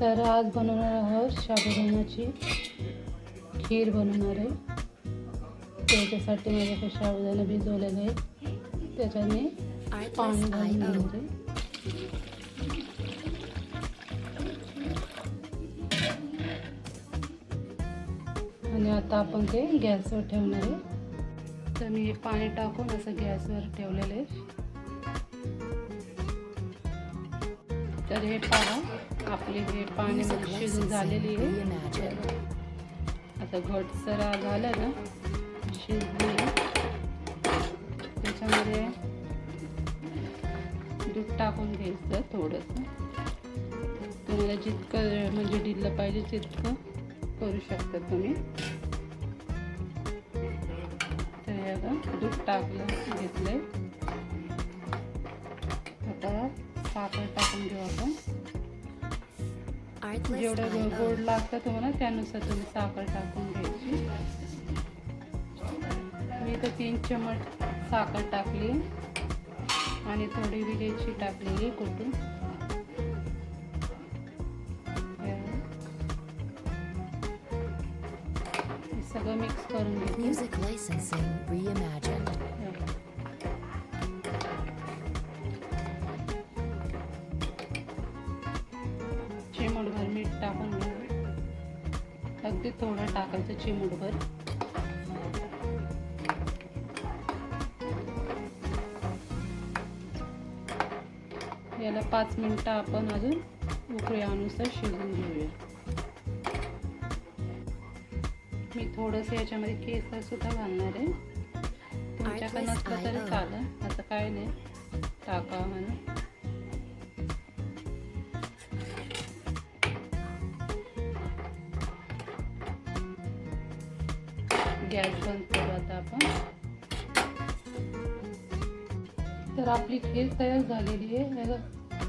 तर आज बनवणार आहोत साबुदाण्याची खीर बनवणार आहे. त्याच्यासाठी माझ्याकडे साबुदाणा भिजवलेला आहे, त्याच्याने पाणी घालून घेणार आहे. आणि आता आपण ते गॅसवर ठेवणार आहे. तर मी हे पाणी टाकून असं गॅसवर ठेवलेलं आहे. तर हे पहा, आपले हे पाणी शिजून झालेली आहे. आता घटसर झालं ना, शिजली. त्याच्यामध्ये दूध टाकून घ्यायचं थोडंसं. तुम्हाला जितकं म्हणजे ढिल्लं पाहिजे तितकं करू शकता तुम्ही. तर हे आता दूध टाकलं घेतलंय. आता साखर टाकून घेऊ आपण. जेवढं गोड लागतं तुम्हाला त्यानुसार तुम्ही साखर टाकून घ्यायची. मी तर 3 चमच साखर टाकली आणि थोडी विलायची टाकलेली कुटून. सगळं मिक्स करून घेऊ. Music licensing reimagined. चिमूटभर मीठ टाकून घेऊ. अगदी थोडं टाकायचं, चिमूटभर. याला 5 मिनिटं आपण अजून उकळी अनुसार शिजवून घेऊया. मी थोडंसं याच्यामध्ये केसर सुद्धा घालणार आहे. तुमच्याकडे नसलं तरी चालेल, असं काय नाही, टाका म्हणून. गॅस बंद करू आता आपण. तर आपली खीर तयार झालेली आहे.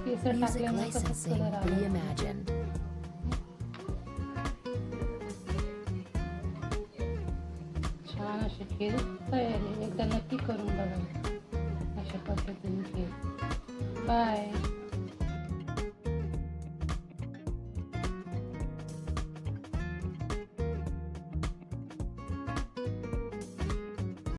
केसर टाकल्यामुळे कसं कलर आला. छान अशी खीर तयार आहे. एकदा नक्की करून बघा अशा पद्धतीने खीर. बाय.